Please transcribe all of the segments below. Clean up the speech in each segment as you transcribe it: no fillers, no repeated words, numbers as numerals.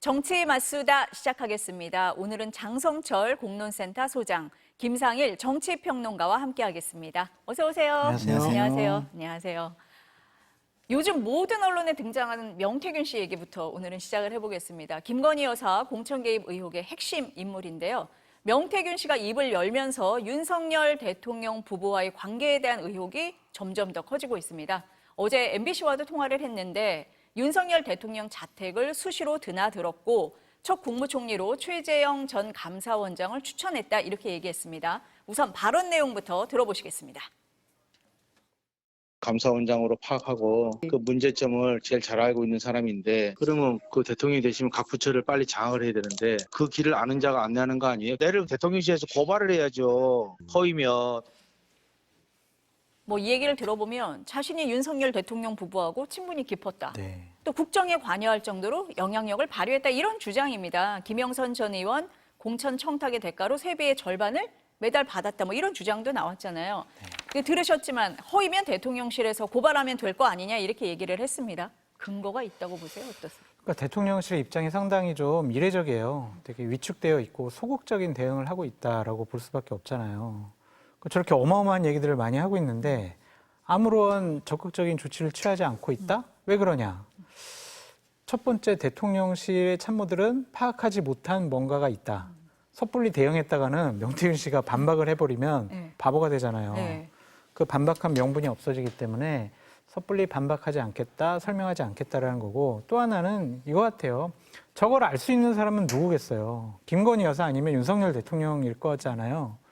정치 맞수다 시작하겠습니다. 오늘은 장성철 공론센터 소장, 김상일 정치평론가와 함께하겠습니다. 어서 오세요. 안녕하세요. 안녕하세요. 안녕하세요. 요즘 모든 언론에 등장하는 명태균 씨 얘기부터 오늘은 시작을 해보겠습니다. 김건희 여사 공천 개입 의혹의 핵심 인물인데요. 명태균 씨가 입을 열면서 윤석열 대통령 부부와의 관계에 대한 의혹이 점점 더 커지고 있습니다. 어제 MBC와도 통화를 했는데 윤석열 대통령 자택을 수시로 드나들었고 첫 국무총리로 최재형 전 감사원장을 추천했다 이렇게 얘기했습니다. 우선 발언 내용부터 들어보시겠습니다. 감사원장으로 파악하고 그 문제점을 제일 잘 알고 있는 사람인데 그러면 그 대통령이 되시면 각 부처를 빨리 장악을 해야 되는데 그 길을 아는 자가 안내하는 거 아니에요? 내일 대통령실에서 고발을 해야죠. 허위면. 이 얘기를 들어보면 자신이 윤석열 대통령 부부하고 친분이 깊었다. 네. 또 국정에 관여할 정도로 영향력을 발휘했다 이런 주장입니다. 김영선 전 의원 공천 청탁의 대가로 세배의 절반을 매달 받았다 이런 주장도 나왔잖아요. 네. 들으셨지만 허위면 대통령실에서 고발하면 될 거 아니냐 이렇게 얘기를 했습니다. 근거가 있다고 보세요? 어떠세요? 그러니까 대통령실 입장이 상당히 좀 이례적이에요. 되게 위축되어 있고 소극적인 대응을 하고 있다라고 볼 수밖에 없잖아요. 저렇게 어마어마한 얘기들을 많이 하고 있는데 아무런 적극적인 조치를 취하지 않고 있다? 왜 그러냐? 첫 번째, 대통령실의 참모들은 파악하지 못한 뭔가가 있다. 섣불리 대응했다가는 명태균 씨가 반박을 해버리면 바보가 되잖아요. 네. 그 반박한 명분이 없어지기 때문에 섭불리 반박하지 않겠다, 설명하지 않겠다라는 거고, 또 하나는 이거 같아요. 저걸 알 수 있는 사람은 누구겠어요? 김건희 여사 아니면 윤석열 대통령일 거잖아요.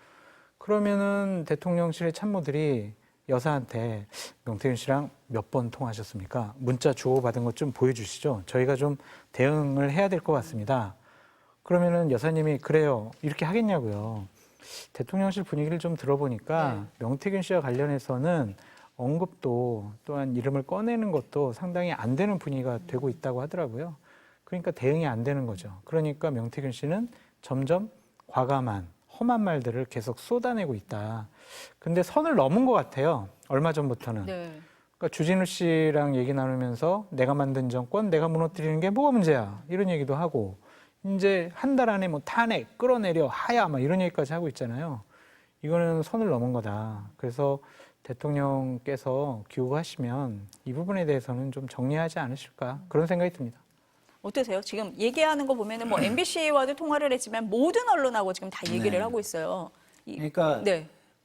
그러면은 대통령실의 참모들이 여사한테 명태균 씨랑 몇 번 통화하셨습니까? 문자 주고받은 것 좀 보여주시죠. 저희가 좀 대응을 해야 될 것 같습니다. 그러면은 여사님이 그래요. 이렇게 하겠냐고요. 대통령실 분위기를 좀 들어보니까 명태균 씨와 관련해서는 언급도 또한 이름을 꺼내는 것도 상당히 안 되는 분위기가 되고 있다고 하더라고요. 그러니까 대응이 안 되는 거죠. 그러니까 명태균 씨는 점점 과감한 험한 말들을 계속 쏟아내고 있다. 근데 선을 넘은 것 같아요. 얼마 전부터는. 네. 그러니까 주진우 씨랑 얘기 나누면서 내가 만든 정권, 내가 무너뜨리는 게 뭐가 문제야. 이런 얘기도 하고 이제 한 달 안에 탄핵, 끌어내려, 하야 이런 얘기까지 하고 있잖아요. 이거는 선을 넘은 거다. 그래서 대통령께서 귀국하시면 이 부분에 대해서는 좀 정리하지 않으실까 그런 생각이 듭니다. 어떠세요? 지금 얘기하는 거 보면은 MBC와도 통화를 했지만 모든 언론하고 지금 다 얘기를 하고 있어요. 그러니까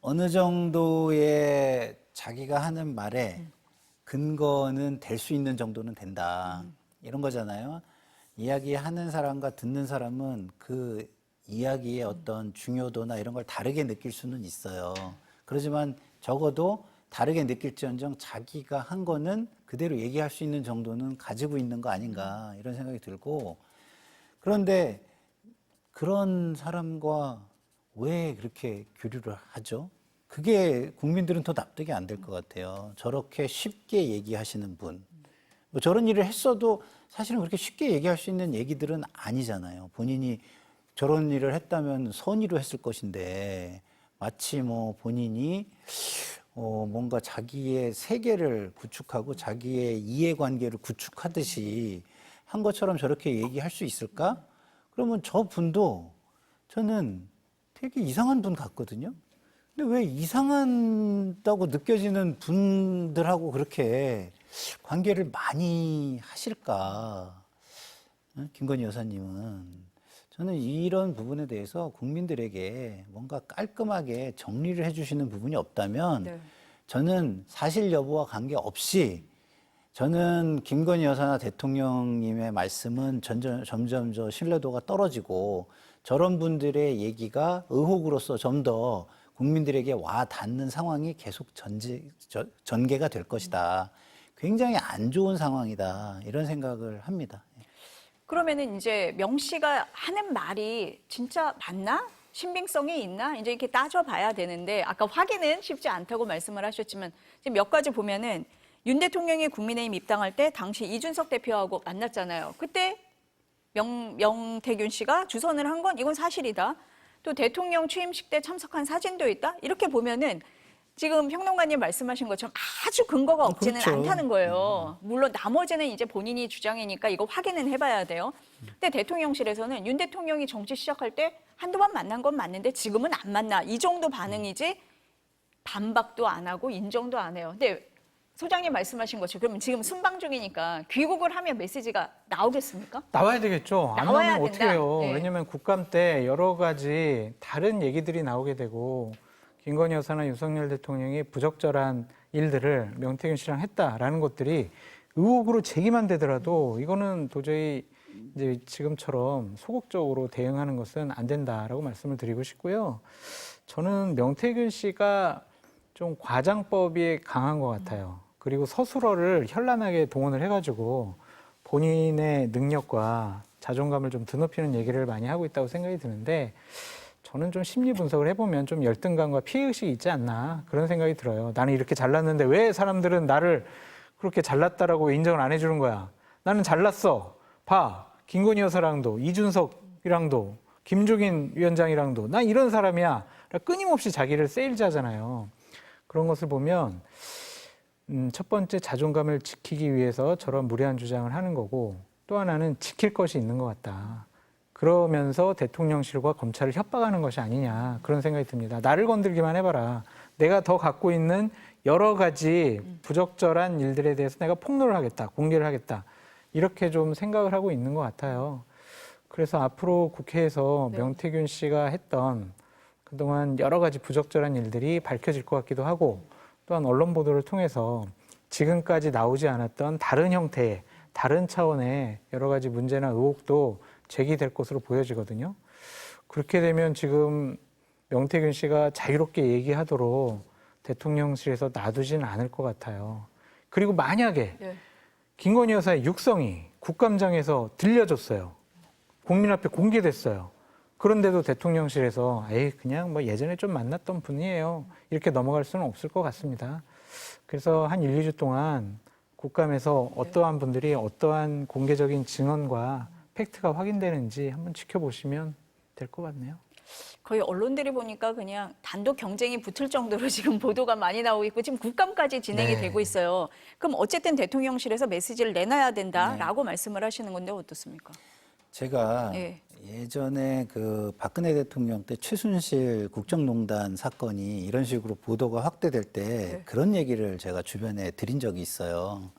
어느 정도의 자기가 하는 말에 근거는 될 수 있는 정도는 된다. 이런 거잖아요. 이야기하는 사람과 듣는 사람은 그 이야기의 어떤 중요도나 이런 걸 다르게 느낄 수는 있어요. 그렇지만 적어도 다르게 느낄지언정 자기가 한 거는 그대로 얘기할 수 있는 정도는 가지고 있는 거 아닌가 이런 생각이 들고, 그런데 그런 사람과 왜 그렇게 교류를 하죠? 그게 국민들은 더 납득이 안 될 것 같아요. 저렇게 쉽게 얘기하시는 분. 저런 일을 했어도 사실은 그렇게 쉽게 얘기할 수 있는 얘기들은 아니잖아요. 본인이 저런 일을 했다면 선의로 했을 것인데 마치 본인이 뭔가 자기의 세계를 구축하고 자기의 이해관계를 구축하듯이 한 것처럼 저렇게 얘기할 수 있을까? 그러면 저 분도 저는 되게 이상한 분 같거든요. 근데 왜 이상하다고 느껴지는 분들하고 그렇게 관계를 많이 하실까? 김건희 여사님은. 저는 이런 부분에 대해서 국민들에게 뭔가 깔끔하게 정리를 해주시는 부분이 없다면 저는 사실 여부와 관계없이 저는 김건희 여사나 대통령님의 말씀은 점점 신뢰도가 떨어지고 저런 분들의 얘기가 의혹으로서 좀 더 국민들에게 와 닿는 상황이 계속 전개가 될 것이다. 굉장히 안 좋은 상황이다. 이런 생각을 합니다. 그러면은 이제 명 씨가 하는 말이 진짜 맞나? 신빙성이 있나? 이제 이렇게 따져봐야 되는데 아까 확인은 쉽지 않다고 말씀을 하셨지만 지금 몇 가지 보면은 윤 대통령이 국민의힘 입당할 때 당시 이준석 대표하고 만났잖아요. 그때 명태균 씨가 주선을 한 건 이건 사실이다. 또 대통령 취임식 때 참석한 사진도 있다. 이렇게 보면은 지금 평론가님 말씀하신 것처럼 아주 근거가 없지는 그렇죠. 않다는 거예요. 물론 나머지는 이제 본인이 주장이니까 이거 확인은 해봐야 돼요. 근데 대통령실에서는 윤 대통령이 정치 시작할 때 한두 번 만난 건 맞는데 지금은 안 만나. 이 정도 반응이지 반박도 안 하고 인정도 안 해요. 근데 소장님 말씀하신 것처럼 그러면 지금 순방 중이니까 귀국을 하면 메시지가 나오겠습니까? 나와야 되겠죠. 안 나와야 나오면 어떻게 된다. 해요. 네. 왜냐하면 국감 때 여러 가지 다른 얘기들이 나오게 되고 김건희 여사나 윤석열 대통령이 부적절한 일들을 명태균 씨랑 했다라는 것들이 의혹으로 제기만 되더라도 이거는 도저히 이제 지금처럼 소극적으로 대응하는 것은 안 된다라고 말씀을 드리고 싶고요. 저는 명태균 씨가 좀 과장법이 강한 것 같아요. 그리고 서술어를 현란하게 동원을 해가지고 본인의 능력과 자존감을 좀 드높이는 얘기를 많이 하고 있다고 생각이 드는데 저는 좀 심리 분석을 해보면 좀 열등감과 피해의식이 있지 않나 그런 생각이 들어요. 나는 이렇게 잘났는데 왜 사람들은 나를 그렇게 잘났다라고 인정을 안 해주는 거야. 나는 잘났어. 봐. 김건희 여사랑도 이준석이랑도 김종인 위원장이랑도 난 이런 사람이야. 끊임없이 자기를 세일즈하잖아요. 그런 것을 보면 첫 번째 자존감을 지키기 위해서 저런 무례한 주장을 하는 거고 또 하나는 지킬 것이 있는 것 같다. 그러면서 대통령실과 검찰을 협박하는 것이 아니냐 그런 생각이 듭니다. 나를 건들기만 해봐라. 내가 더 갖고 있는 여러 가지 부적절한 일들에 대해서 내가 폭로를 하겠다. 공개를 하겠다. 이렇게 좀 생각을 하고 있는 것 같아요. 그래서 앞으로 국회에서 명태균 씨가 했던 그동안 여러 가지 부적절한 일들이 밝혀질 것 같기도 하고 또한 언론 보도를 통해서 지금까지 나오지 않았던 다른 형태의 다른 차원의 여러 가지 문제나 의혹도 제기될 것으로 보여지거든요. 그렇게 되면 지금 명태균 씨가 자유롭게 얘기하도록 대통령실에서 놔두지는 않을 것 같아요. 그리고 만약에 김건희 여사의 육성이 국감장에서 들려줬어요. 국민 앞에 공개됐어요. 그런데도 대통령실에서 에이 그냥 뭐 예전에 좀 만났던 분이에요. 이렇게 넘어갈 수는 없을 것 같습니다. 그래서 한 1, 2주 동안 국감에서 어떠한 분들이 어떠한 공개적인 증언과 팩트가 확인되는지 한번 지켜보시면 될 것 같네요. 거의 언론들이 보니까 그냥 단독 경쟁이 붙을 정도로 지금 보도가 많이 나오고 있고 지금 국감까지 진행이 네. 되고 있어요. 그럼 어쨌든 대통령실에서 메시지를 내놔야 된다라고 말씀을 하시는 건데 어떻습니까? 제가 네. 예전에 그 박근혜 대통령 때 최순실 국정농단 사건이 이런 식으로 보도가 확대될 때 그런 얘기를 제가 주변에 드린 적이 있어요.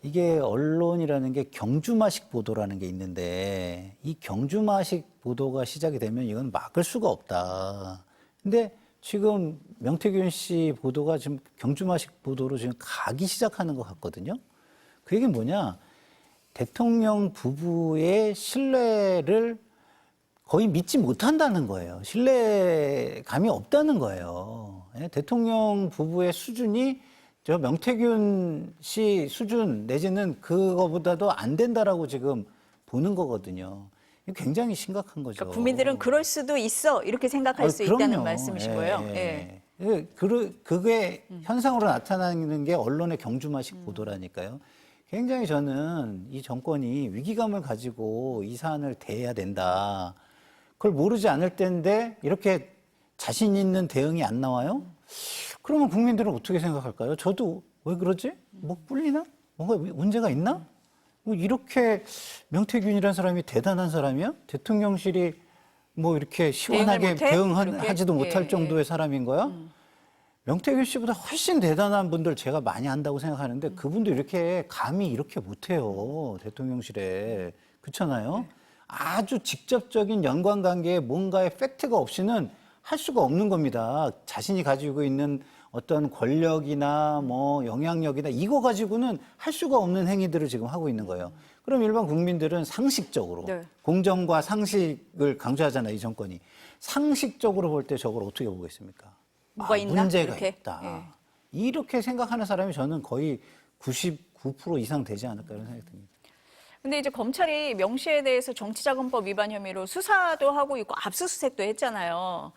이게 언론이라는 게 경주마식 보도라는 게 있는데 이 경주마식 보도가 시작이 되면 이건 막을 수가 없다. 근데 지금 명태균 씨 보도가 지금 경주마식 보도로 지금 가기 시작하는 것 같거든요. 그 얘기는 뭐냐? 대통령 부부의 신뢰를 거의 믿지 못한다는 거예요. 신뢰감이 없다는 거예요. 대통령 부부의 수준이 저 명태균 씨 수준 내지는 그거보다도 안 된다라고 지금 보는 거거든요. 이거 굉장히 심각한 거죠. 그러니까 국민들은 그럴 수도 있어 이렇게 생각할 수 그럼요. 있다는 말씀이신 거예요. 예. 그게 현상으로 나타나는 게 언론의 경주마식 보도라니까요. 굉장히 저는 이 정권이 위기감을 가지고 이 사안을 대해야 된다. 그걸 모르지 않을 때인데 이렇게 자신 있는 대응이 안 나와요? 그러면 국민들은 어떻게 생각할까요? 저도 왜 그러지? 뭐 뿔리나? 뭔가 문제가 있나? 뭐 이렇게 명태균이라는 사람이 대단한 사람이야? 대통령실이 뭐 이렇게 시원하게 대응하지도 못할 정도의 사람인 거야? 명태균 씨보다 훨씬 대단한 분들 제가 많이 안다고 생각하는데 그분도 이렇게 감히 이렇게 못해요. 대통령실에. 그렇잖아요. 아주 직접적인 연관관계에 뭔가의 팩트가 없이는 할 수가 없는 겁니다. 자신이 가지고 있는 어떤 권력이나 뭐 영향력이나 이거 가지고는 할 수가 없는 행위들을 지금 하고 있는 거예요. 그럼 일반 국민들은 상식적으로 공정과 상식을 강조하잖아요. 이 정권이. 상식적으로 볼 때 저걸 어떻게 보겠습니까? 뭐가 있나? 문제가 이렇게? 있다. 이렇게 생각하는 사람이 저는 거의 99% 이상 되지 않을까 이런 생각이 듭니다. 근데 이제 검찰이 명 씨에 대해서 정치자금법 위반 혐의로 수사도 하고 있고 압수수색도 했잖아요.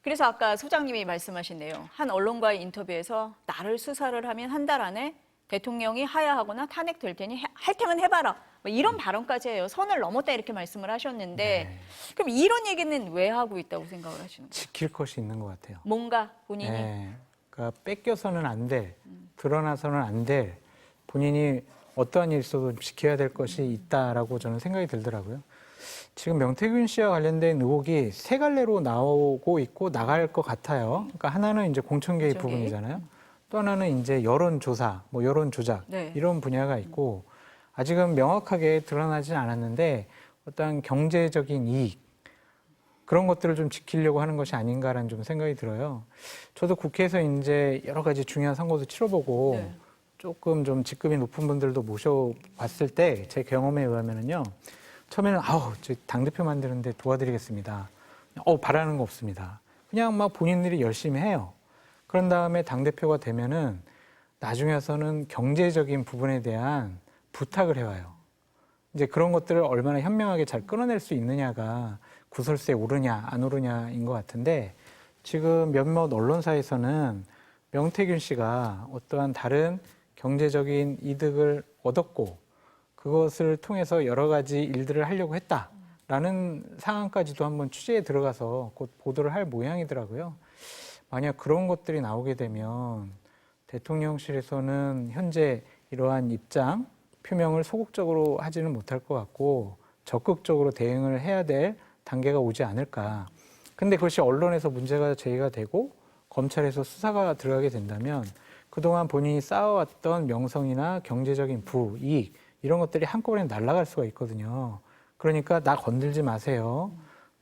그래서 아까 소장님이 말씀하신 내용, 한 언론과의 인터뷰에서 나를 수사를 하면 한 달 안에 대통령이 하야하거나 탄핵될 테니 할 테면 해봐라. 뭐 이런 발언까지 해요. 선을 넘었다 이렇게 말씀을 하셨는데 그럼 이런 얘기는 왜 하고 있다고 생각을 하시는 거예요? 지킬 것이 있는 것 같아요. 뭔가 본인이? 네. 그러니까 뺏겨서는 안 될, 드러나서는 안 될 본인이 어떠한 일 있어도 지켜야 될 것이 있다라고 저는 생각이 들더라고요. 지금 명태균 씨와 관련된 의혹이 세 갈래로 나오고 있고 나갈 것 같아요. 그러니까 하나는 이제 공천 개입 부분이잖아요. 또 하나는 이제 여론조사, 뭐 여론 조작 네. 이런 분야가 있고 아직은 명확하게 드러나진 않았는데 어떤 경제적인 이익 그런 것들을 좀 지키려고 하는 것이 아닌가라는 좀 생각이 들어요. 저도 국회에서 이제 여러 가지 중요한 선거도 치러보고 네. 조금 좀 직급이 높은 분들도 모셔봤을 때 제 경험에 의하면은요. 처음에는 저 당대표 만드는데 도와드리겠습니다. 바라는 거 없습니다. 그냥 막 본인들이 열심히 해요. 그런 다음에 당대표가 되면은 나중에 와서는 경제적인 부분에 대한 부탁을 해와요. 이제 그런 것들을 얼마나 현명하게 잘 끊어낼 수 있느냐가 구설수에 오르냐 안 오르냐인 것 같은데 지금 몇몇 언론사에서는 명태균 씨가 어떠한 다른 경제적인 이득을 얻었고 그것을 통해서 여러 가지 일들을 하려고 했다라는 상황까지도 한번 취재에 들어가서 곧 보도를 할 모양이더라고요. 만약 그런 것들이 나오게 되면 대통령실에서는 현재 이러한 입장 표명을 소극적으로 하지는 못할 것 같고 적극적으로 대응을 해야 될 단계가 오지 않을까. 근데 그것이 언론에서 문제가 제기가 되고 검찰에서 수사가 들어가게 된다면 그동안 본인이 쌓아왔던 명성이나 경제적인 이익 이런 것들이 한꺼번에 날아갈 수가 있거든요. 그러니까 나 건들지 마세요.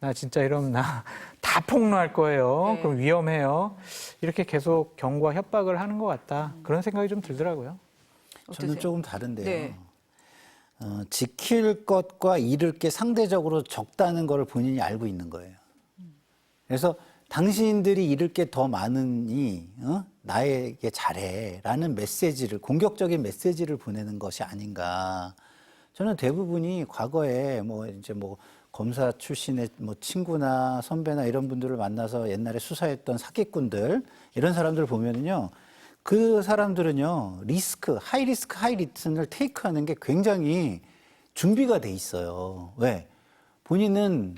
나 진짜 이러면 나 다 폭로할 거예요. 네. 그럼 위험해요. 이렇게 계속 경고와 협박을 하는 것 같다. 그런 생각이 좀 들더라고요. 어떠세요? 저는 조금 다른데요. 네. 지킬 것과 잃을 게 상대적으로 적다는 걸 본인이 알고 있는 거예요. 그래서 당신들이 잃을 게 더 많으니 나에게 잘해라는 메시지를 공격적인 메시지를 보내는 것이 아닌가. 저는 대부분이 과거에 검사 출신의 친구나 선배나 이런 분들을 만나서 옛날에 수사했던 사기꾼들 이런 사람들 보면은요. 그 사람들은요. 하이 리스크, 하이 리턴을 테이크하는 게 굉장히 준비가 돼 있어요. 왜? 본인은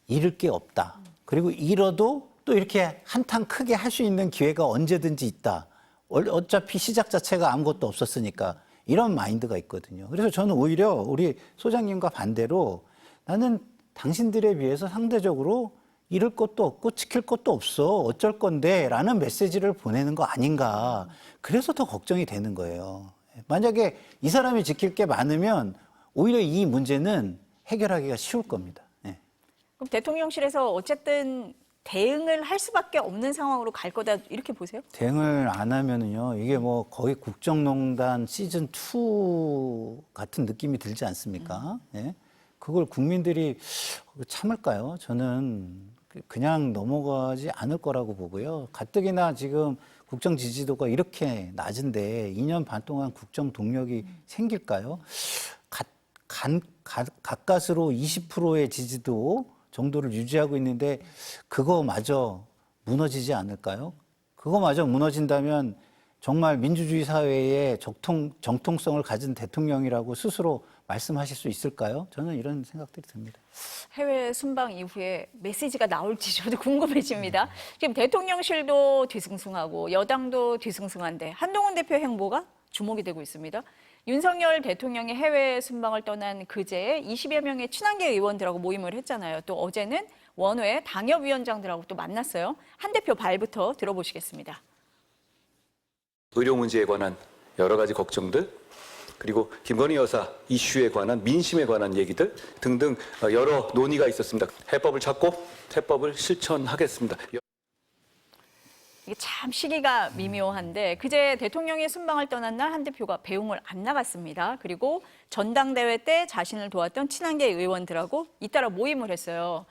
잃을 게 없다. 그리고 잃어도 또 이렇게 한탕 크게 할 수 있는 기회가 언제든지 있다. 어차피 시작 자체가 아무것도 없었으니까 이런 마인드가 있거든요. 그래서 저는 오히려 우리 소장님과 반대로 나는 당신들에 비해서 상대적으로 잃을 것도 없고 지킬 것도 없어. 어쩔 건데 라는 메시지를 보내는 거 아닌가. 그래서 더 걱정이 되는 거예요. 만약에 이 사람이 지킬 게 많으면 오히려 이 문제는 해결하기가 쉬울 겁니다. 네. 그럼 대통령실에서 어쨌든 대응을 할 수밖에 없는 상황으로 갈 거다 이렇게 보세요? 대응을 안 하면은요, 이게 거의 국정농단 시즌2 같은 느낌이 들지 않습니까? 예? 그걸 국민들이 참을까요? 저는 그냥 넘어가지 않을 거라고 보고요. 가뜩이나 지금 국정 지지도가 이렇게 낮은데 2년 반 동안 국정 동력이 생길까요? 가까스로 20%의 지지도 정도를 유지하고 있는데 그거마저 무너지지 않을까요? 그거마저 무너진다면 정말 민주주의 사회의 정통성을 가진 대통령이라고 스스로 말씀하실 수 있을까요? 저는 이런 생각들이 듭니다. 해외 순방 이후에 메시지가 나올지 저도 궁금해집니다. 지금 대통령실도 뒤숭숭하고 여당도 뒤숭숭한데 한동훈 대표 행보가 주목이 되고 있습니다. 윤석열 대통령이 해외 순방을 떠난 그제 20여 명의 친한계 의원들하고 모임을 했잖아요. 또 어제는 원외 당협위원장들하고 또 만났어요. 한 대표 발부터 들어보시겠습니다. 의료 문제에 관한 여러 가지 걱정들, 그리고 김건희 여사 이슈에 관한 민심에 관한 얘기들 등등 여러 논의가 있었습니다. 해법을 찾고 해법을 실천하겠습니다. 이게 참 시기가 미묘한데 그제 대통령이 순방을 떠난 날 한 대표가 배웅을 안 나갔습니다. 그리고 전당대회 때 자신을 도왔던 친한계 의원들하고 잇따라 모임을 했어요.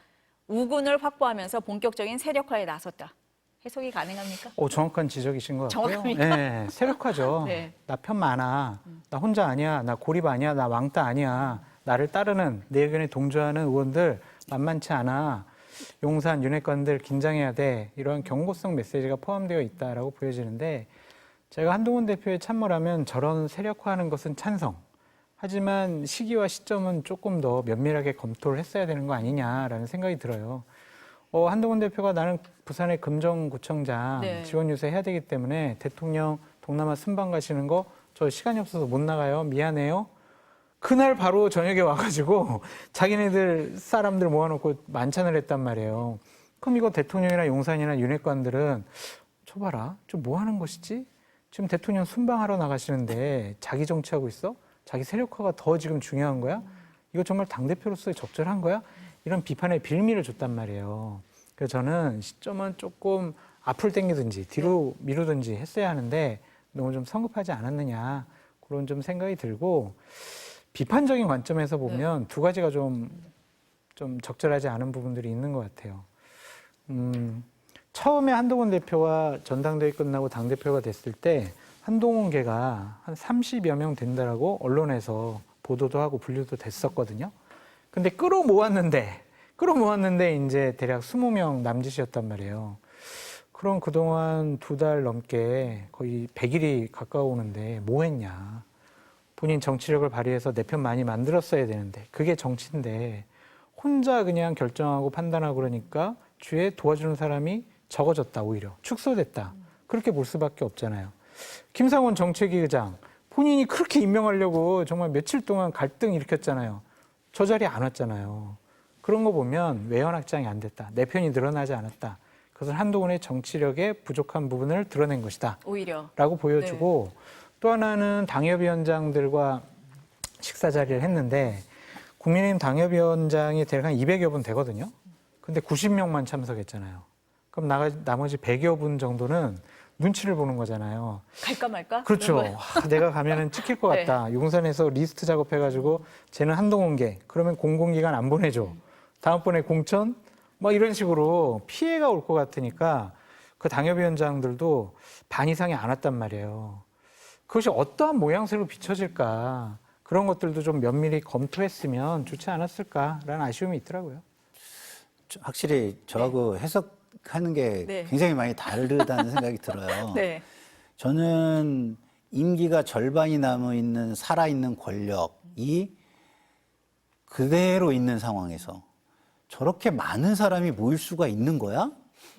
우군을 확보하면서 본격적인 세력화에 나섰다. 해석이 가능합니까? 정확한 지적이신 것 같고요. 정확합니까? 네, 세력화죠. 네. 나 편 많아. 나 혼자 아니야. 나 고립 아니야. 나 왕따 아니야. 나를 따르는 내 의견에 동조하는 의원들 만만치 않아. 용산 윤핵관들 긴장해야 돼. 이런 경고성 메시지가 포함되어 있다라고 보여지는데 제가 한동훈 대표의 참모라면 저런 세력화하는 것은 찬성. 하지만 시기와 시점은 조금 더 면밀하게 검토를 했어야 되는 거 아니냐라는 생각이 들어요. 한동훈 대표가 나는 부산의 금정구청장 네. 지원 유세해야 되기 때문에 대통령 동남아 순방 가시는 거 저 시간이 없어서 못 나가요. 미안해요. 그날 바로 저녁에 와가지고 자기네들 사람들 모아놓고 만찬을 했단 말이에요. 그럼 이거 대통령이나 용산이나 윤핵관들은 저 봐라, 좀 뭐 하는 것이지? 지금 대통령 순방하러 나가시는데 자기 정치하고 있어? 자기 세력화가 더 지금 중요한 거야? 이거 정말 당대표로서 적절한 거야? 이런 비판의 빌미를 줬단 말이에요. 그래서 저는 시점은 조금 앞을 당기든지 뒤로 미루든지 했어야 하는데 너무 좀 성급하지 않았느냐 그런 좀 생각이 들고 비판적인 관점에서 보면 두 가지가 좀 적절하지 않은 부분들이 있는 것 같아요. 처음에 한동훈 대표와 전당대회 끝나고 당대표가 됐을 때 한동훈계가 한 30여 명 된다라고 언론에서 보도도 하고 분류도 됐었거든요. 근데 끌어모았는데 이제 대략 20명 남짓이었단 말이에요. 그럼 그동안 2달 넘게 거의 100일이 가까워오는데 뭐 했냐. 본인 정치력을 발휘해서 내 편 많이 만들었어야 되는데 그게 정치인데 혼자 그냥 결정하고 판단하고 그러니까 주위에 도와주는 사람이 적어졌다 오히려 축소됐다. 그렇게 볼 수밖에 없잖아요. 김상원 정책위 의장 본인이 그렇게 임명하려고 정말 며칠 동안 갈등 일으켰잖아요. 저 자리에 안 왔잖아요. 그런 거 보면 외연 확장이 안 됐다. 내 편이 늘어나지 않았다. 그것은 한동훈의 정치력의 부족한 부분을 드러낸 것이다. 오히려. 라고 보여주고 또 하나는 당협위원장들과 식사 자리를 했는데 국민의힘 당협위원장이 대략 한 200여 분 되거든요. 근데 90명만 참석했잖아요. 그럼 나머지 100여 분 정도는 눈치를 보는 거잖아요. 갈까 말까? 그렇죠. 이런 거예요. 내가 가면은 찍힐 것 같다. 용산에서 리스트 작업해가지고 쟤는 한동훈계. 그러면 공공기관 안 보내줘. 다음번에 공천? 뭐 이런 식으로 피해가 올 것 같으니까 그 당협위원장들도 반 이상이 안 왔단 말이에요. 그것이 어떠한 모양새로 비춰질까. 그런 것들도 좀 면밀히 검토했으면 좋지 않았을까라는 아쉬움이 있더라고요. 확실히 저하고 해석하는 게 네. 굉장히 많이 다르다는 생각이 들어요. 네. 저는 임기가 절반이 남아있는 살아있는 권력이 그대로 있는 상황에서 저렇게 많은 사람이 모일 수가 있는 거야?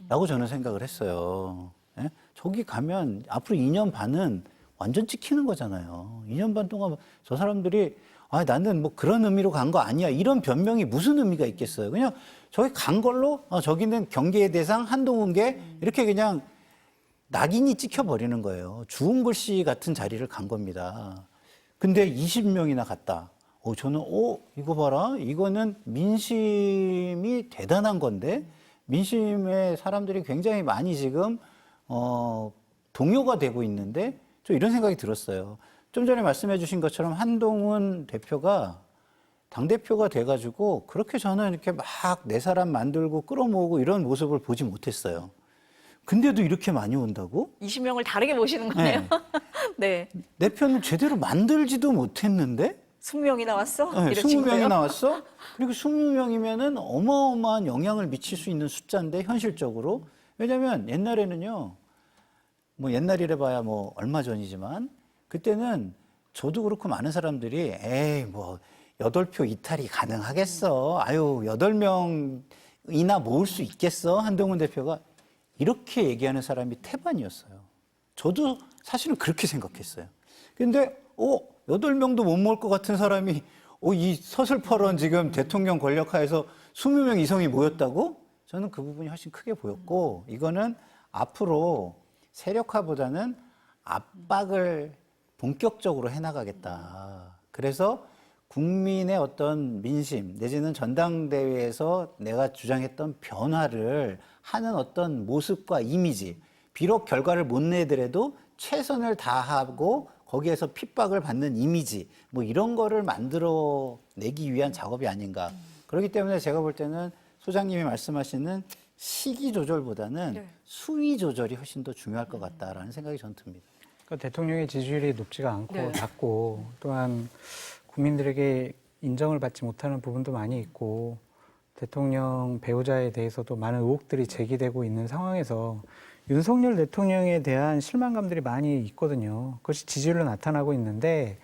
라고 저는 생각을 했어요. 예? 저기 가면 앞으로 2년 반은 완전 찍히는 거잖아요. 2년 반 동안 저 사람들이 나는 뭐 그런 의미로 간 거 아니야. 이런 변명이 무슨 의미가 있겠어요. 그냥 저기 간 걸로 저기는 경계의 대상 한동훈계 이렇게 그냥 낙인이 찍혀버리는 거예요. 주운 글씨 같은 자리를 간 겁니다. 근데 20명이나 갔다. 저는 이거 봐라. 이거는 민심이 대단한 건데 민심의 사람들이 굉장히 많이 지금 동요가 되고 있는데 저 이런 생각이 들었어요. 좀 전에 말씀해 주신 것처럼 한동훈 대표가 당대표가 돼가지고 그렇게 저는 이렇게 막 내 사람 만들고 끌어모으고 이런 모습을 보지 못했어요. 근데도 이렇게 많이 온다고? 20명을 다르게 모시는 거네요. 네. 내 편을 제대로 만들지도 못했는데? 20명이 나왔어? 네, 이러신 20명이 거예요? 나왔어? 그리고 20명이면은 어마어마한 영향을 미칠 수 있는 숫자인데, 현실적으로. 왜냐면 옛날에는요, 뭐 옛날이래 봐야 뭐 얼마 전이지만, 그때는 저도 그렇고 많은 사람들이, 뭐, 8표 이탈이 가능하겠어. 8명이나 모을 수 있겠어. 한동훈 대표가. 이렇게 얘기하는 사람이 태반이었어요. 저도 사실은 그렇게 생각했어요. 근데, 8명도 못 모을 것 같은 사람이, 이 서슬퍼런 지금 대통령 권력하에서 20명 이상이 모였다고? 저는 그 부분이 훨씬 크게 보였고, 이거는 앞으로 세력화보다는 압박을 본격적으로 해나가겠다. 그래서 국민의 어떤 민심, 내지는 전당대회에서 내가 주장했던 변화를 하는 어떤 모습과 이미지, 비록 결과를 못 내더라도 최선을 다하고 거기에서 핍박을 받는 이미지, 뭐 이런 거를 만들어내기 위한 작업이 아닌가. 그렇기 때문에 제가 볼 때는 소장님이 말씀하시는 시기 조절보다는 네. 수위 조절이 훨씬 더 중요할 것 같다라는 생각이 저는 듭니다. 그러니까 대통령의 지지율이 높지가 않고 네. 낮고 또한 국민들에게 인정을 받지 못하는 부분도 많이 있고 대통령 배우자에 대해서도 많은 의혹들이 제기되고 있는 상황에서 윤석열 대통령에 대한 실망감들이 많이 있거든요. 그것이 지지율로 나타나고 있는데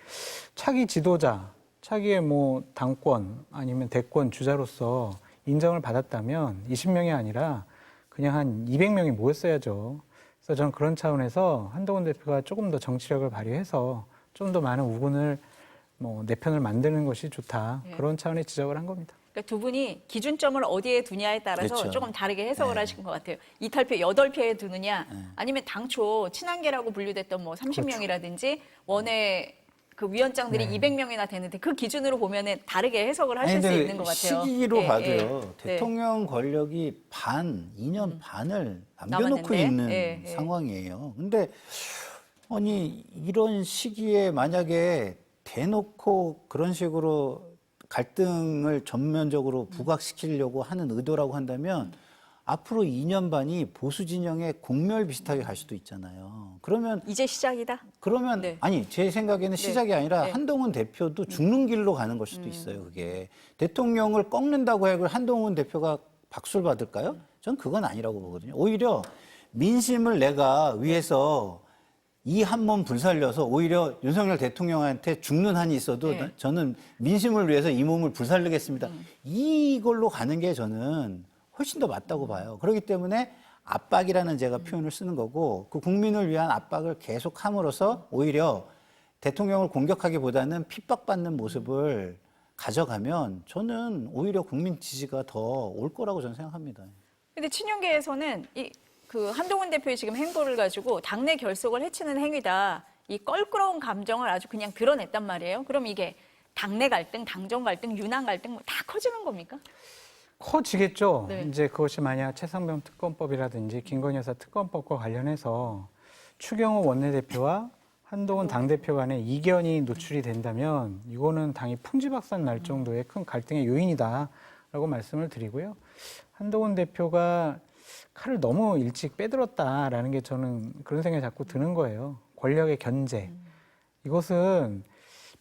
차기 지도자, 차기의 뭐 당권 아니면 대권 주자로서 인정을 받았다면 20명이 아니라 그냥 한 200명이 모였어야죠. 그래서 저는 그런 차원에서 한동훈 대표가 조금 더 정치력을 발휘해서 좀 더 많은 우군을 내 편을 만드는 것이 좋다. 예. 그런 차원의 지적을 한 겁니다. 그러니까 두 분이 기준점을 어디에 두냐에 따라서 그렇죠. 조금 다르게 해석을 네. 하신 것 같아요. 이탈표 8표에 두느냐 아니면 당초 친한계라고 분류됐던 뭐 30명이라든지 원외 그 위원장들이 네. 200명이나 되는데 그 기준으로 보면은 다르게 해석을 하실 수 근데 있는 것 같아요. 시기로 예, 봐도요. 예. 대통령 권력이 2년 반을 남겨놓고 남았는데? 있는 예, 예. 상황이에요. 근데 아니 이런 시기에 만약에 대놓고 그런 식으로 갈등을 전면적으로 부각시키려고 하는 의도라고 한다면 앞으로 2년 반이 보수 진영의 공멸 비슷하게 갈 수도 있잖아요. 그러면 이제 시작이다. 그러면 아니 제 생각에는 시작이 아니라 네. 한동훈 대표도 죽는 길로 가는 걸 수도 있어요. 그게 대통령을 꺾는다고 해서 한동훈 대표가 박수를 받을까요? 전 그건 아니라고 보거든요. 오히려 민심을 내가 위해서 이 한 몸 불살려서 오히려 윤석열 대통령한테 죽는 한이 있어도 네. 저는 민심을 위해서 이 몸을 불살르겠습니다. 이걸로 가는 게 저는 훨씬 더 맞다고 봐요. 그렇기 때문에 압박이라는 제가 표현을 쓰는 거고 그 국민을 위한 압박을 계속 함으로써 오히려 대통령을 공격하기보다는 핍박받는 모습을 가져가면 저는 오히려 국민 지지가 더 올 거라고 저는 생각합니다. 근데 친윤계에서는 그 한동훈 대표의 지금 행보를 가지고 당내 결속을 해치는 행위다. 이 껄끄러운 감정을 아주 그냥 드러냈단 말이에요. 그럼 이게 당내 갈등, 당정 갈등, 윤한 갈등 다 커지는 겁니까? 커지겠죠. 네. 이제 그것이 만약 최상병 특검법이라든지 김건희 여사 특검법과 관련해서 추경호 원내대표와 한동훈 당대표 간의 이견이 노출이 된다면 이거는 당이 풍지박산 날 정도의 큰 갈등의 요인이다라고 말씀을 드리고요. 한동훈 대표가 칼을 너무 일찍 빼들었다라는 게 저는 그런 생각이 자꾸 드는 거예요. 권력의 견제. 이것은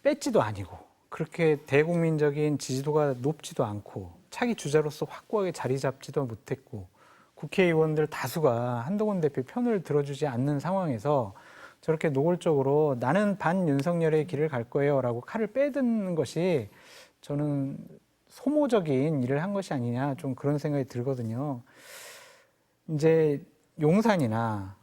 뺐지도 아니고 그렇게 대국민적인 지지도가 높지도 않고 차기 주자로서 확고하게 자리 잡지도 못했고 국회의원들 다수가 한동훈 대표 편을 들어주지 않는 상황에서 저렇게 노골적으로 나는 반윤석열의 길을 갈 거예요 라고 칼을 빼드는 것이 저는 소모적인 일을 한 것이 아니냐 좀 그런 생각이 들거든요. 이제 용산이나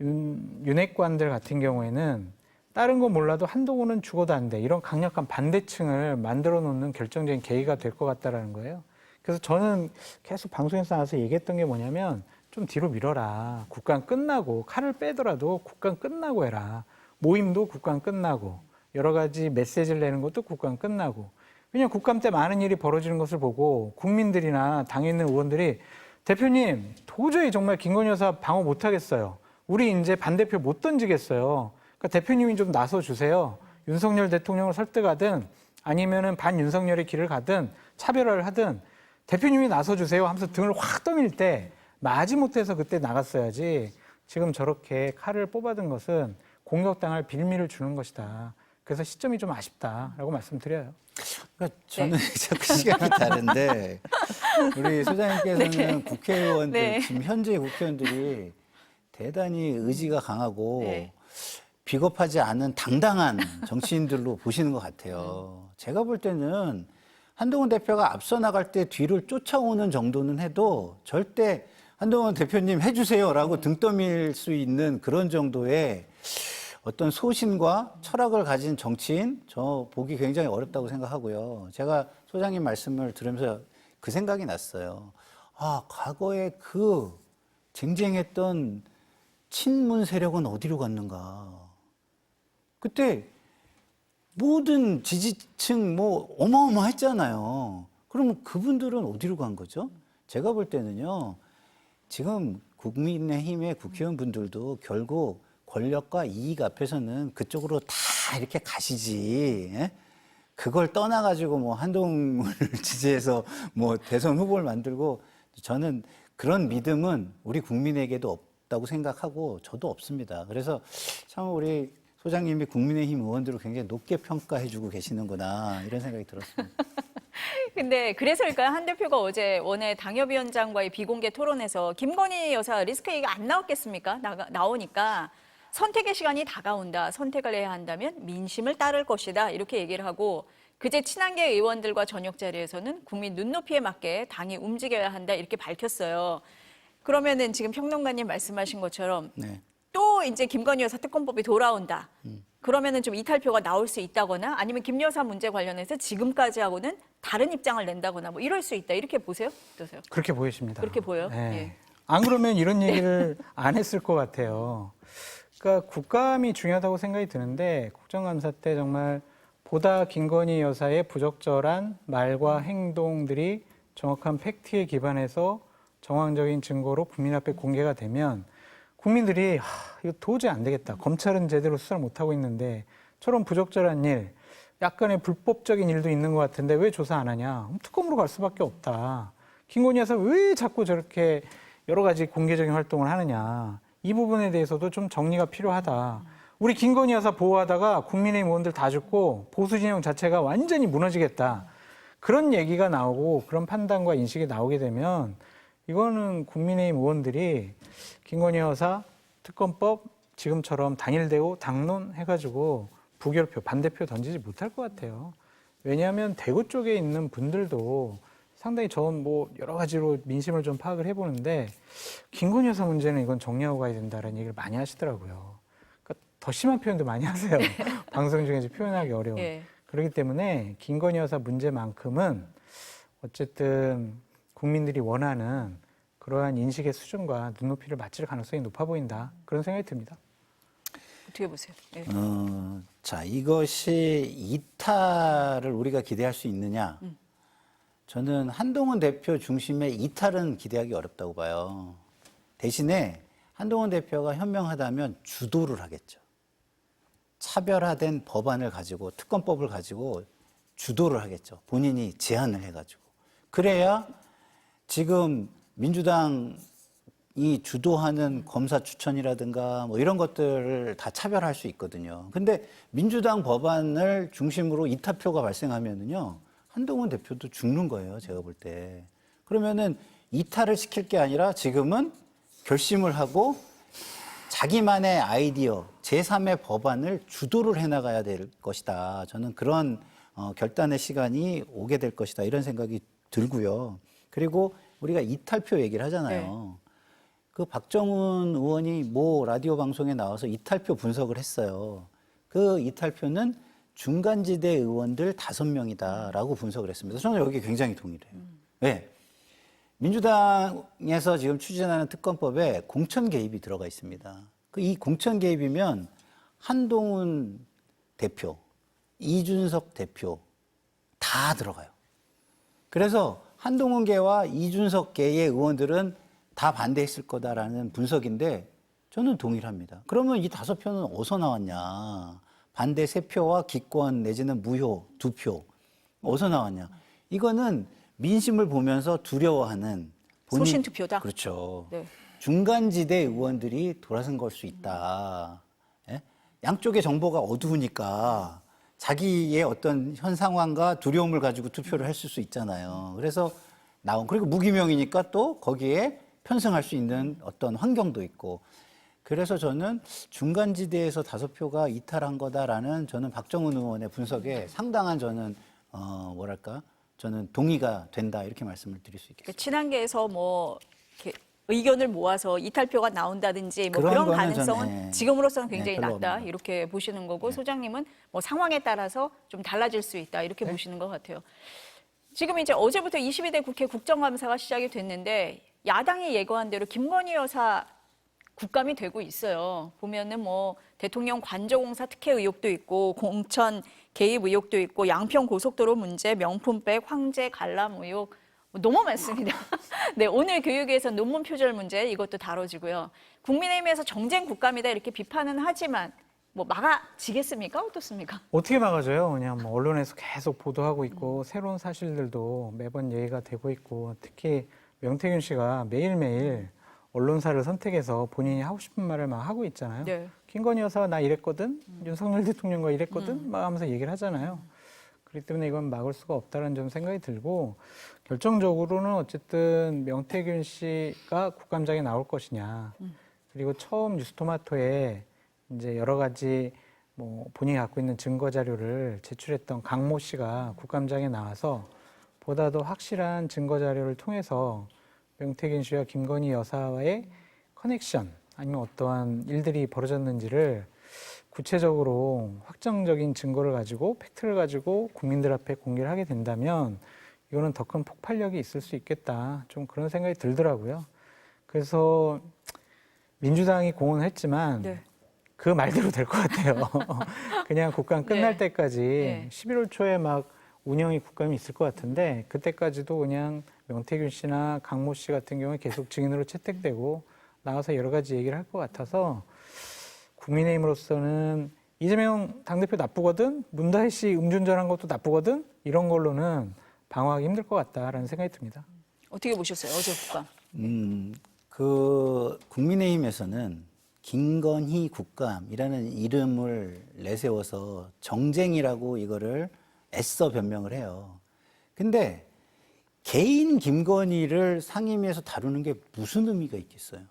윤핵관들 같은 경우에는 다른 건 몰라도 한동훈은 죽어도 안 돼. 이런 강력한 반대층을 만들어 놓는 결정적인 계기가 될 것 같다라는 거예요. 그래서 저는 계속 방송에서 나와서 얘기했던 게 뭐냐면 좀 뒤로 밀어라. 국감 끝나고 칼을 빼더라도 국감 끝나고 해라. 모임도 국감 끝나고 여러 가지 메시지를 내는 것도 국감 끝나고. 왜냐하면 국감 때 많은 일이 벌어지는 것을 보고 국민들이나 당에 있는 의원들이 대표님 도저히 정말 김건희 여사 방어 못하겠어요. 우리 이제 반대표 못 던지겠어요. 그러니까 대표님이 좀 나서 주세요. 윤석열 대통령을 설득하든 아니면은 반윤석열의 길을 가든 차별화를 하든 대표님이 나서 주세요 하면서 등을 확 떠밀 때 마지못해서 그때 나갔어야지 지금 저렇게 칼을 뽑아든 것은 공격당할 빌미를 주는 것이다. 그래서 시점이 좀 아쉽다라고 말씀드려요. 그러니까 저는 자꾸 시각이 다른데 우리 소장님께서는 국회의원들 네. 지금 현재 국회의원들이 대단히 의지가 강하고 네. 비겁하지 않은 당당한 정치인들로 보시는 것 같아요. 제가 볼 때는 한동훈 대표가 앞서 나갈 때 뒤를 쫓아오는 정도는 해도 절대 한동훈 대표님 해주세요라고 등 떠밀 수 있는 그런 정도의 어떤 소신과 철학을 가진 정치인 저 보기 굉장히 어렵다고 생각하고요. 제가 소장님 말씀을 들으면서 그 생각이 났어요. 아, 과거에 그 쟁쟁했던 친문 세력은 어디로 갔는가. 그때 모든 지지층 뭐 어마어마했잖아요. 그러면 그분들은 어디로 간 거죠? 제가 볼 때는요. 지금 국민의힘의 국회의원분들도 결국 권력과 이익 앞에서는 그쪽으로 다 이렇게 가시지. 예? 그걸 떠나가지고 뭐 한동훈을 지지해서 뭐 대선 후보를 만들고 저는 그런 믿음은 우리 국민에게도 없다고 생각하고 저도 없습니다. 그래서 참 우리 소장님이 국민의힘 의원들을 굉장히 높게 평가해주고 계시는구나 이런 생각이 들었습니다. 근데 그래서일까요? 한 대표가 어제 원외 당협위원장과의 비공개 토론에서 김건희 여사 리스크 얘기가 안 나왔겠습니까? 나오니까 선택의 시간이 다가온다. 선택을 해야 한다면 민심을 따를 것이다. 이렇게 얘기를 하고 그제 친한계 의원들과 저녁 자리에서는 국민 눈높이에 맞게 당이 움직여야 한다 이렇게 밝혔어요. 그러면은 지금 평론가님 말씀하신 것처럼 네. 또 이제 김건희 여사 특검법이 돌아온다. 그러면은 좀 이탈표가 나올 수 있다거나 아니면 김 여사 문제 관련해서 지금까지 하고는 다른 입장을 낸다거나 뭐 이럴 수 있다. 이렇게 보세요? 어떠세요? 그렇게 보여집니다. 그렇게 보여요? 네. 예. 안 그러면 이런 얘기를 안 했을 것 같아요. 그러니까 국감이 중요하다고 생각이 드는데 국정감사 때 정말 보다 김건희 여사의 부적절한 말과 행동들이 정확한 팩트에 기반해서 정황적인 증거로 국민 앞에 공개가 되면 국민들이 이거 도저히 안 되겠다. 검찰은 제대로 수사를 못하고 있는데 저런 부적절한 일, 약간의 불법적인 일도 있는 것 같은데 왜 조사 안 하냐. 특검으로 갈 수밖에 없다. 김건희 여사 왜 자꾸 저렇게 여러 가지 공개적인 활동을 하느냐. 이 부분에 대해서도 좀 정리가 필요하다. 우리 김건희 여사 보호하다가 국민의힘 의원들 다 죽고 보수 진영 자체가 완전히 무너지겠다. 그런 얘기가 나오고 그런 판단과 인식이 나오게 되면 이거는 국민의힘 의원들이 김건희 여사 특검법 지금처럼 단일대우 당론해가지고 부결표, 반대표 던지지 못할 것 같아요. 왜냐하면 대구 쪽에 있는 분들도 상당히 전 뭐 여러 가지로 민심을 좀 파악을 해보는데 김건희 여사 문제는 이건 정리하고 가야 된다는 얘기를 많이 하시더라고요. 그러니까 더 심한 표현도 많이 하세요. 방송 중에서 표현하기 어려운. 예. 그렇기 때문에 김건희 여사 문제만큼은 어쨌든 국민들이 원하는 그러한 인식의 수준과 눈높이를 맞출 가능성이 높아 보인다. 그런 생각이 듭니다. 어떻게 보세요? 예. 자, 이것이 이탈을 우리가 기대할 수 있느냐? 저는 한동훈 대표 중심의 이탈은 기대하기 어렵다고 봐요. 대신에 한동훈 대표가 현명하다면 주도를 하겠죠. 차별화된 법안을 가지고 특검법을 가지고 주도를 하겠죠. 본인이 제안을 해가지고. 그래야 지금 민주당이 주도하는 검사 추천이라든가 뭐 이런 것들을 다 차별할 수 있거든요. 근데 민주당 법안을 중심으로 이탈표가 발생하면은요, 한동훈 대표도 죽는 거예요, 제가 볼 때. 그러면은 이탈을 시킬 게 아니라 지금은 결심을 하고 자기만의 아이디어, 제3의 법안을 주도를 해나가야 될 것이다. 저는 그런 결단의 시간이 오게 될 것이다. 이런 생각이 들고요. 그리고 우리가 이탈표 얘기를 하잖아요. 네. 그 박정훈 의원이 모 라디오 방송에 나와서 이탈표 분석을 했어요. 그 이탈표는 중간지대 의원들 5명이다라고 분석을 했습니다. 저는 여기 굉장히 동의를 해요. 왜? 민주당에서 지금 추진하는 특검법에 공천 개입이 들어가 있습니다. 이 공천 개입이면 한동훈 대표, 이준석 대표 다 들어가요. 그래서 한동훈계와 이준석계의 의원들은 다 반대했을 거다라는 분석인데 저는 동의를 합니다. 그러면 이 5표는 어디서 나왔냐. 반대 3표와 기권 내지는 무효 2표. 어디서 나왔냐. 이거는 민심을 보면서 두려워하는 소신 투표다? 그렇죠. 네. 중간지대 의원들이 돌아선 걸 수 있다. 예? 양쪽의 정보가 어두우니까 자기의 어떤 현 상황과 두려움을 가지고 투표를 했을 수 있잖아요. 그래서 그리고 무기명이니까 또 거기에 편승할 수 있는 어떤 환경도 있고. 그래서 저는 중간지대에서 5표가 이탈한 거다라는 저는 박정훈 의원의 분석에 상당한 저는 저는 동의가 된다 이렇게 말씀을 드릴 수 있겠습니다. 그러니까 친한계에서 뭐 이렇게 의견을 모아서 이탈표가 나온다든지 뭐 그런 그런 거는 가능성은 저는, 지금으로서는 굉장히 별로 낮다 없는 이렇게 보시는 거고 소장님은 뭐 상황에 따라서 좀 달라질 수 있다 이렇게 보시는 것 같아요. 지금 이제 어제부터 22대 국회 국정감사가 시작이 됐는데 야당이 예고한 대로 김건희 여사 국감이 되고 있어요. 보면은 뭐 대통령 관저공사 특혜 의혹도 있고 공천 개입 의혹도 있고 양평 고속도로 문제, 명품백, 황제 관람 의혹 너무 많습니다. 네, 오늘 교육에서 논문 표절 문제 이것도 다뤄지고요. 국민의힘에서 정쟁 국감이다 이렇게 비판은 하지만 뭐 막아지겠습니까? 어떻습니까? 어떻게 막아줘요? 그냥 뭐 언론에서 계속 보도하고 있고 새로운 사실들도 매번 얘기가 되고 있고 특히 명태균 씨가 매일매일 언론사를 선택해서 본인이 하고 싶은 말을 막 하고 있잖아요. 네. 김건희 여사가 나 이랬거든, 윤석열 대통령과 이랬거든, 막 하면서 얘기를 하잖아요. 그렇기 때문에 이건 막을 수가 없다는 좀 생각이 들고 결정적으로는 어쨌든 명태균 씨가 국감장에 나올 것이냐. 그리고 처음 뉴스토마토에 이제 여러 가지 뭐 본인이 갖고 있는 증거 자료를 제출했던 강모 씨가 국감장에 나와서 보다 더 확실한 증거 자료를 통해서 명태균 씨와 김건희 여사와의 커넥션 아니면 어떠한 일들이 벌어졌는지를 구체적으로 확정적인 증거를 가지고 팩트를 가지고 국민들 앞에 공개를 하게 된다면 이거는 더 큰 폭발력이 있을 수 있겠다. 좀 그런 생각이 들더라고요. 그래서 민주당이 공언했지만 네. 그 말대로 될 것 같아요. 그냥 국감 끝날 네. 때까지 네. 11월 초에 막 운영이 국감이 있을 것 같은데 그때까지도 그냥 명태균 씨나 강모 씨 같은 경우에 계속 증인으로 채택되고 나와서 여러 가지 얘기를 할 것 같아서 국민의힘으로서는 이재명 당대표 나쁘거든, 문다혜 씨 음주운전한 것도 나쁘거든, 이런 걸로는 방어하기 힘들 것 같다라는 생각이 듭니다. 어떻게 보셨어요? 어제 국감. 그 국민의힘에서는 김건희 국감이라는 이름을 내세워서 정쟁이라고 이거를 애써 변명을 해요. 근데 개인 김건희를 상임위에서 다루는 게 무슨 의미가 있겠어요?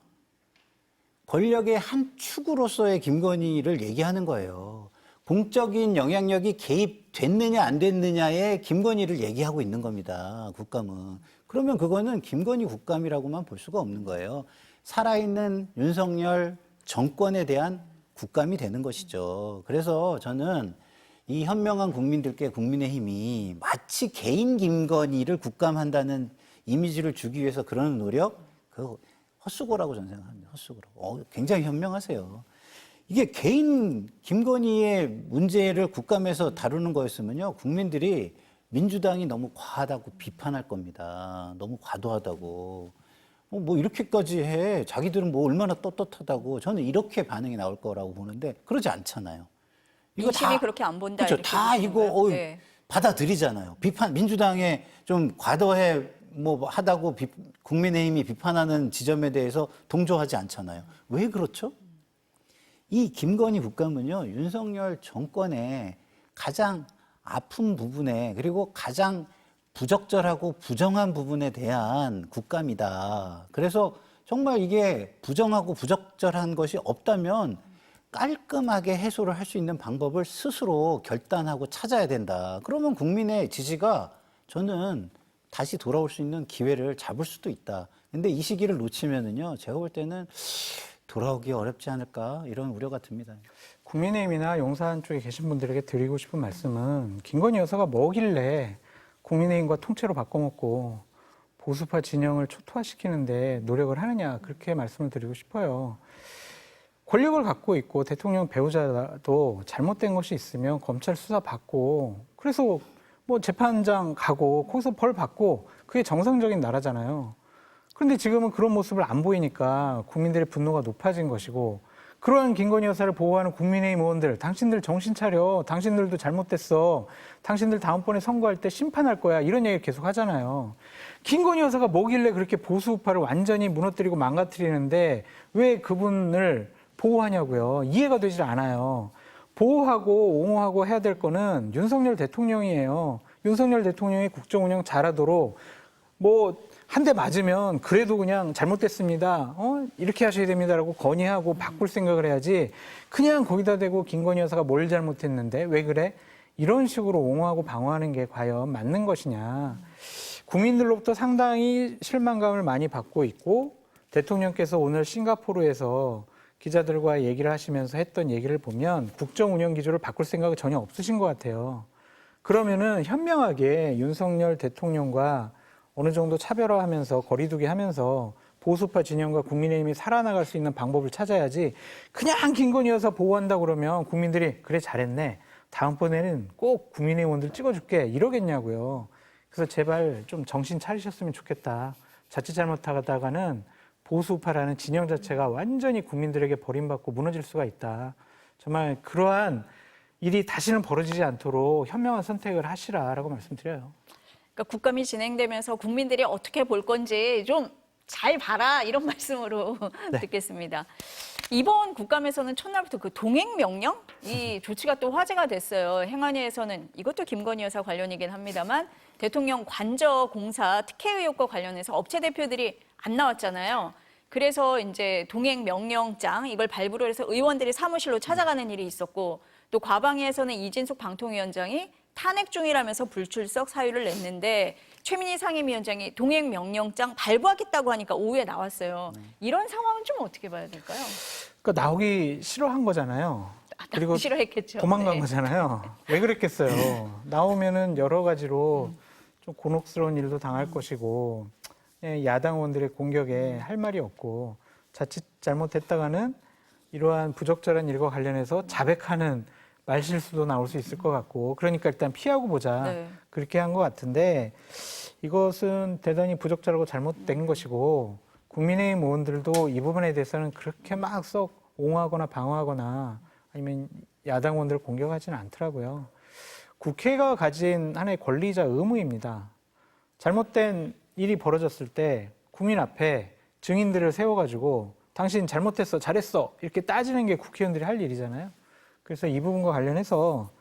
권력의 한 축으로서의 김건희를 얘기하는 거예요. 공적인 영향력이 개입됐느냐 안 됐느냐에 김건희를 얘기하고 있는 겁니다. 국감은. 그러면 그거는 김건희 국감이라고만 볼 수가 없는 거예요. 살아있는 윤석열 정권에 대한 국감이 되는 것이죠. 그래서 저는 이 현명한 국민들께 국민의힘이 마치 개인 김건희를 국감한다는 이미지를 주기 위해서 그러는 노력, 그거 헛수고라고 저는 생각합니다. 헛수고라고. 굉장히 현명하세요. 이게 개인 김건희의 문제를 국감에서 다루는 거였으면요, 국민들이 민주당이 너무 과하다고 비판할 겁니다. 너무 과도하다고. 뭐 이렇게까지 해. 자기들은 뭐 얼마나 떳떳하다고. 저는 이렇게 반응이 나올 거라고 보는데 그러지 않잖아요. 민심이 그렇게 안 본다. 그렇죠. 이렇게 다 보시는 이거 거예요? 네. 받아들이잖아요. 비판 민주당에 좀 과도해 뭐 하다고 국민의힘이 비판하는 지점에 대해서 동조하지 않잖아요. 왜 그렇죠? 이 김건희 국감은요, 윤석열 정권의 가장 아픈 부분에 그리고 가장 부적절하고 부정한 부분에 대한 국감이다. 그래서 정말 이게 부정하고 부적절한 것이 없다면 깔끔하게 해소를 할 수 있는 방법을 스스로 결단하고 찾아야 된다. 그러면 국민의 지지가 저는 다시 돌아올 수 있는 기회를 잡을 수도 있다. 근데 이 시기를 놓치면은요, 제가 볼 때는 돌아오기 어렵지 않을까 이런 우려가 듭니다. 국민의힘이나 용산 쪽에 계신 분들에게 드리고 싶은 말씀은 김건희 여사가 뭐길래 국민의힘과 통째로 바꿔먹고 보수파 진영을 초토화시키는데 노력을 하느냐, 그렇게 말씀을 드리고 싶어요. 권력을 갖고 있고 대통령 배우자도 잘못된 것이 있으면 검찰 수사 받고 그래서 뭐 재판장 가고 거기서 벌 받고 그게 정상적인 나라잖아요. 그런데 지금은 그런 모습을 안 보이니까 국민들의 분노가 높아진 것이고 그러한 김건희 여사를 보호하는 국민의힘 의원들, 당신들 정신 차려. 당신들도 잘못됐어. 당신들 다음번에 선거할 때 심판할 거야. 이런 얘기 계속 하잖아요. 김건희 여사가 뭐길래 그렇게 보수 우파를 완전히 무너뜨리고 망가뜨리는데 왜 그분을 보호하냐고요. 이해가 되질 않아요. 보호하고 옹호하고 해야 될 거는 윤석열 대통령이에요. 윤석열 대통령이 국정 운영 잘하도록 뭐 한 대 맞으면 그래도 그냥 잘못됐습니다. 이렇게 하셔야 됩니다라고 건의하고 바꿀 생각을 해야지 그냥 거기다 대고 김건희 여사가 뭘 잘못했는데 왜 그래? 이런 식으로 옹호하고 방어하는 게 과연 맞는 것이냐. 국민들로부터 상당히 실망감을 많이 받고 있고 대통령께서 오늘 싱가포르에서 기자들과 얘기를 하시면서 했던 얘기를 보면 국정 운영 기조를 바꿀 생각이 전혀 없으신 것 같아요. 그러면은 현명하게 윤석열 대통령과 어느 정도 차별화하면서 거리두기 하면서 보수파 진영과 국민의힘이 살아나갈 수 있는 방법을 찾아야지 그냥 김건희 여사 보호한다 그러면 국민들이 그래 잘했네. 다음번에는 꼭 국민의힘 의원들 찍어줄게. 이러겠냐고요. 그래서 제발 좀 정신 차리셨으면 좋겠다. 자칫 잘못하다가는 보수파라는 진영 자체가 완전히 국민들에게 버림받고 무너질 수가 있다. 정말 그러한 일이 다시는 벌어지지 않도록 현명한 선택을 하시라라고 말씀드려요. 그러니까 국감이 진행되면서 국민들이 어떻게 볼 건지 좀 잘 봐라 이런 말씀으로 네. 듣겠습니다. 이번 국감에서는 첫날부터 그 동행 명령 이 조치가 또 화제가 됐어요. 행안위에서는 이것도 김건희 여사 관련이긴 합니다만 대통령 관저 공사 특혜 의혹과 관련해서 업체 대표들이 안 나왔잖아요. 그래서 이제 동행 명령장 이걸 발부를 해서 의원들이 사무실로 찾아가는 일이 있었고 또 과방위에서는 이진숙 방통위원장이 탄핵 중이라면서 불출석 사유를 냈는데 최민희 상임위원장이 동행 명령장 발부하겠다고 하니까 오후에 나왔어요. 이런 상황은 좀 어떻게 봐야 될까요? 그러니까 나오기 싫어한 거잖아요. 그리고 싫어했겠죠. 도망간 네. 거잖아요. 왜 그랬겠어요? 나오면은 여러 가지로 좀 곤혹스러운 일도 당할 것이고 야당 의원들의 공격에 할 말이 없고 자칫 잘못했다가는 이러한 부적절한 일과 관련해서 자백하는 말실수도 나올 수 있을 것 같고 그러니까 일단 피하고 보자 네. 그렇게 한 것 같은데 이것은 대단히 부적절하고 잘못된 것이고 국민의힘 의원들도 이 부분에 대해서는 그렇게 막 썩 옹호하거나 방어하거나 아니면 야당 의원들을 공격하지는 않더라고요. 국회가 가진 하나의 권리자 의무입니다. 잘못된 일이 벌어졌을 때 국민 앞에 증인들을 세워가지고 당신 잘못했어, 잘했어 이렇게 따지는 게 국회의원들이 할 일이잖아요. 그래서 이 부분과 관련해서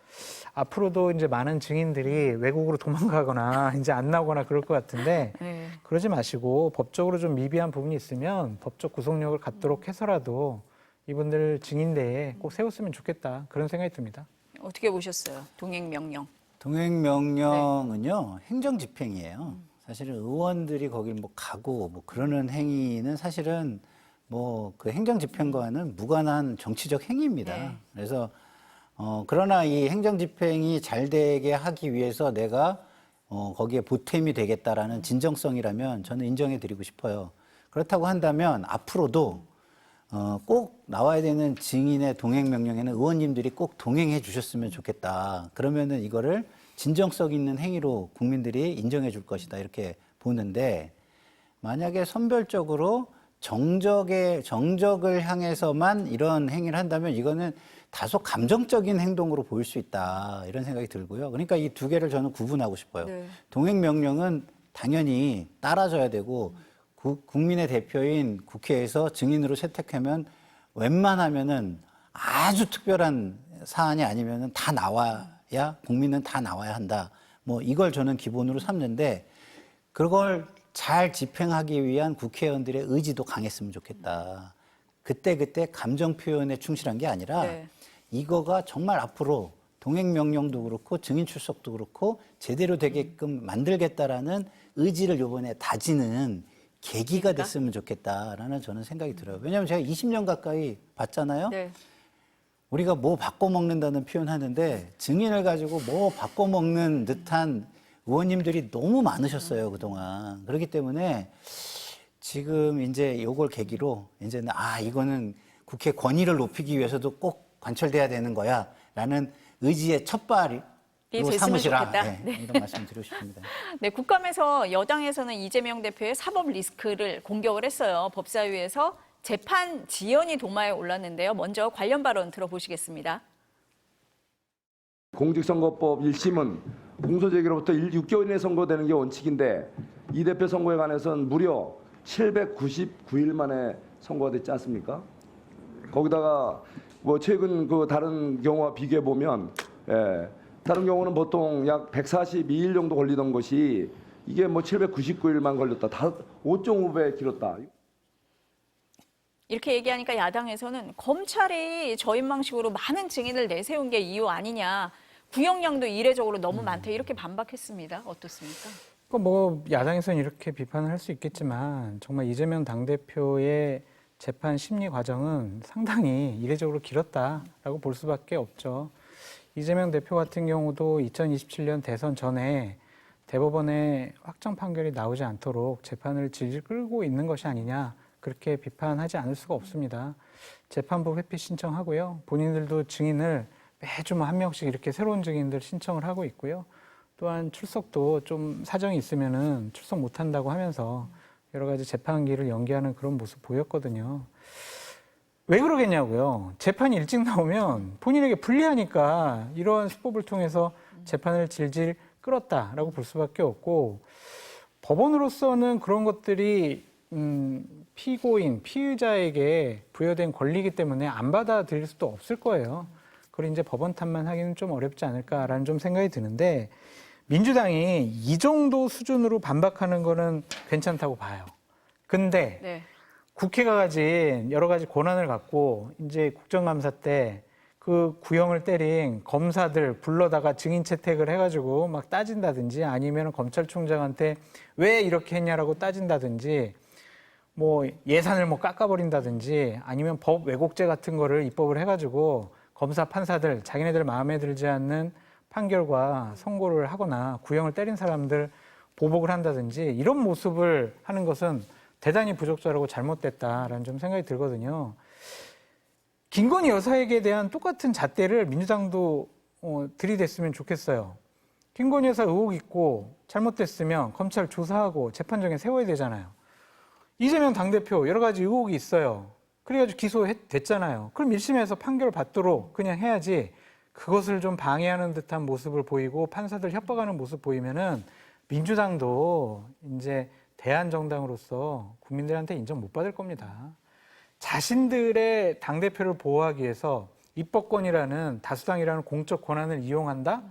앞으로도 이제 많은 증인들이 외국으로 도망가거나 이제 안 나오거나 그럴 것 같은데 네. 그러지 마시고 법적으로 좀 미비한 부분이 있으면 법적 구속력을 갖도록 해서라도 이분들 증인대에 꼭 세웠으면 좋겠다 그런 생각이 듭니다. 어떻게 보셨어요? 동행 명령. 동행명령은요 행정집행이에요. 사실은 의원들이 거길 뭐 가고 뭐 그러는 행위는 사실은 뭐 그 행정집행과는 무관한 정치적 행위입니다. 네. 그래서 그러나 이 행정집행이 잘 되게 하기 위해서 내가 거기에 보탬이 되겠다라는 진정성이라면 저는 인정해드리고 싶어요. 그렇다고 한다면 앞으로도 꼭 나와야 되는 증인의 동행 명령에는 의원님들이 꼭 동행해 주셨으면 좋겠다. 그러면은 이거를 진정성 있는 행위로 국민들이 인정해 줄 것이다. 이렇게 보는데 만약에 선별적으로 정적을 향해서만 이런 행위를 한다면 이거는 다소 감정적인 행동으로 보일 수 있다. 이런 생각이 들고요. 그러니까 이 두 개를 저는 구분하고 싶어요. 네. 동행 명령은 당연히 따라줘야 되고 국민의 대표인 국회에서 증인으로 채택하면 웬만하면은 아주 특별한 사안이 아니면은 다 나와야 국민은 다 나와야 한다. 뭐 이걸 저는 기본으로 삼는데 그걸 잘 집행하기 위한 국회의원들의 의지도 강했으면 좋겠다. 그때 감정 표현에 충실한 게 아니라 네. 이거가 정말 앞으로 동행 명령도 그렇고 증인 출석도 그렇고 제대로 되게끔 만들겠다라는 의지를 이번에 다지는 계기가 됐으면 좋겠다라는 저는 생각이 들어요. 왜냐하면 제가 20년 가까이 봤잖아요. 네. 우리가 뭐 바꿔먹는다는 표현 하는데 증인을 가지고 뭐 바꿔먹는 듯한 의원님들이 너무 많으셨어요, 그동안. 그렇기 때문에 지금 이제 요걸 계기로 이제는 이거는 국회 권위를 높이기 위해서도 꼭 관철돼야 되는 거야 라는 의지의 첫발이 됐으면 삼으시라. 좋겠다. 네, 네. 이런 말씀 드리고 싶습니다. 네, 국감에서 여당에서는 이재명 대표의 사법 리스크를 공격을 했어요. 법사위에서 재판 지연이 도마에 올랐는데요. 먼저 관련 발언 들어보시겠습니다. 공직선거법 1심은 공소제기로부터 6개월 이내 선고되는 게 원칙인데 이 대표 선거에 관해서는 무려 799일 만에 선고가 됐지 않습니까? 거기다가 뭐 최근 그 다른 경우와 비교해 보면 다른 경우는 보통 약 142일 정도 걸리던 것이 이게 뭐 799일만 걸렸다. 다 5.5배 길었다. 이렇게 얘기하니까 야당에서는 검찰이 저인망식으로 많은 증인을 내세운 게 이유 아니냐. 구형량도 이례적으로 너무 많다. 이렇게 반박했습니다. 어떻습니까? 뭐 야당에서는 이렇게 비판을 할 수 있겠지만 정말 이재명 당대표의 재판 심리 과정은 상당히 이례적으로 길었다라고 볼 수밖에 없죠. 이재명 대표 같은 경우도 2027년 대선 전에 대법원의 확정 판결이 나오지 않도록 재판을 질질 끌고 있는 것이 아니냐 그렇게 비판하지 않을 수가 없습니다. 재판부 회피 신청하고요. 본인들도 증인을 매주 뭐 한 명씩 이렇게 새로운 증인들 신청을 하고 있고요. 또한 출석도 좀 사정이 있으면은 출석 못 한다고 하면서 여러 가지 재판기를 연기하는 그런 모습 보였거든요. 왜 그러겠냐고요. 재판이 일찍 나오면 본인에게 불리하니까 이러한 수법을 통해서 재판을 질질 끌었다라고 볼 수밖에 없고 법원으로서는 그런 것들이 피고인, 피의자에게 부여된 권리이기 때문에 안 받아들일 수도 없을 거예요. 그걸 이제 법원 탓만 하기는 좀 어렵지 않을까라는 좀 생각이 드는데 민주당이 이 정도 수준으로 반박하는 거는 괜찮다고 봐요. 근데 네. 국회가 가진 여러 가지 권한을 갖고 이제 국정감사 때 그 구형을 때린 검사들 불러다가 증인 채택을 해가지고 막 따진다든지 아니면 검찰총장한테 왜 이렇게 했냐라고 따진다든지 뭐 예산을 뭐 깎아버린다든지 아니면 법 왜곡죄 같은 거를 입법을 해가지고 검사 판사들 자기네들 마음에 들지 않는 판결과 선고를 하거나 구형을 때린 사람들 보복을 한다든지 이런 모습을 하는 것은 대단히 부적절하고 잘못됐다라는 좀 생각이 들거든요. 김건희 여사에게 대한 똑같은 잣대를 민주당도 들이댔으면 좋겠어요. 김건희 여사 의혹 있고 잘못됐으면 검찰 조사하고 재판정에 세워야 되잖아요. 이재명 당대표 여러 가지 의혹이 있어요. 그래가지고 기소됐잖아요. 그럼 1심에서 판결을 받도록 그냥 해야지 그것을 좀 방해하는 듯한 모습을 보이고 판사들 협박하는 모습 보이면은 민주당도 이제 대한정당으로서 국민들한테 인정 못 받을 겁니다. 자신들의 당대표를 보호하기 위해서 입법권이라는 다수당이라는 공적 권한을 이용한다?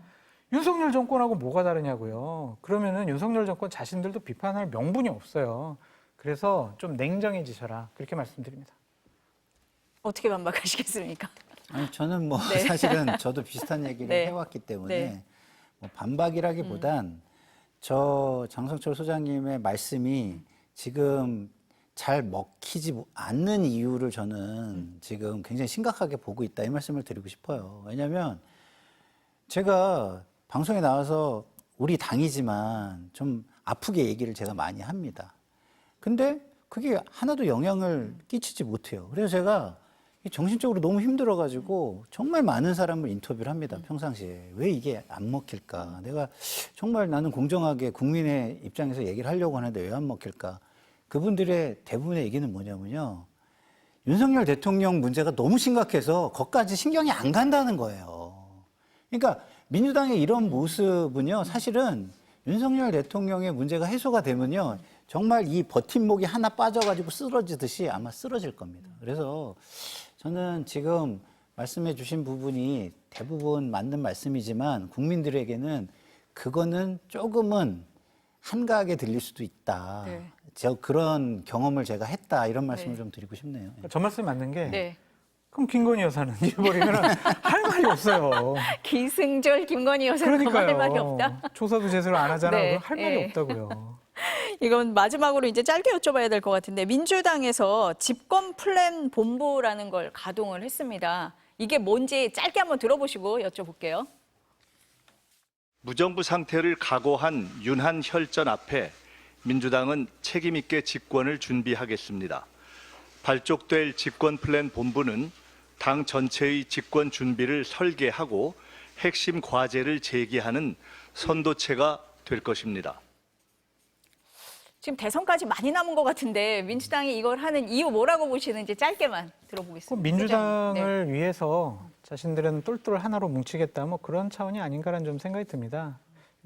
윤석열 정권하고 뭐가 다르냐고요. 그러면은 윤석열 정권 자신들도 비판할 명분이 없어요. 그래서 좀 냉정해지셔라. 그렇게 말씀드립니다. 어떻게 반박하시겠습니까? 아니, 저는 뭐 네. 사실은 저도 비슷한 얘기를 네. 해왔기 때문에 네. 뭐 반박이라기보단 저 장성철 소장님의 말씀이 지금 잘 먹히지 않는 이유를 저는 지금 굉장히 심각하게 보고 있다 이 말씀을 드리고 싶어요. 왜냐하면 제가 방송에 나와서 우리 당이지만 좀 아프게 얘기를 제가 많이 합니다. 근데 그게 하나도 영향을 끼치지 못해요. 그래서 제가 정신적으로 너무 힘들어가지고 정말 많은 사람을 인터뷰를 합니다. 평상시에. 왜 이게 안 먹힐까? 내가 정말 나는 공정하게 국민의 입장에서 얘기를 하려고 하는데 왜 안 먹힐까? 그분들의 대부분의 얘기는 뭐냐면요. 윤석열 대통령 문제가 너무 심각해서 거기까지 신경이 안 간다는 거예요. 그러니까 민주당의 이런 모습은요. 사실은 윤석열 대통령의 문제가 해소가 되면요. 정말 이 버팀목이 하나 빠져가지고 쓰러지듯이 아마 쓰러질 겁니다. 그래서 저는 지금 말씀해 주신 부분이 대부분 맞는 말씀이지만 국민들에게는 그거는 조금은 한가하게 들릴 수도 있다. 네. 저 그런 경험을 제가 했다. 이런 말씀을 네. 좀 드리고 싶네요. 저 말씀이 맞는 게 네. 그럼 김건희 여사는 잃어버리면 할 말이 없어요. 기승절 김건희 여사는 그러니까요. 할 말이 없다. 조사도 제대로 안 하잖아요. 네. 그럼 할 말이 네. 없다고요. 이건 마지막으로 이제 짧게 여쭤봐야 될 것 같은데 민주당에서 집권 플랜 본부라는 걸 가동을 했습니다. 이게 뭔지 짧게 한번 들어보시고 여쭤볼게요. 무정부 상태를 각오한 윤한 혈전 앞에 민주당은 책임 있게 집권을 준비하겠습니다. 발족될 집권 플랜 본부는 당 전체의 집권 준비를 설계하고 핵심 과제를 제기하는 선도체가 될 것입니다. 지금 대선까지 많이 남은 것 같은데 민주당이 이걸 하는 이유 뭐라고 보시는지 짧게만 들어보겠습니다. 그 민주당을 위해서 자신들은 똘똘 하나로 뭉치겠다 뭐 그런 차원이 아닌가라는 좀 생각이 듭니다.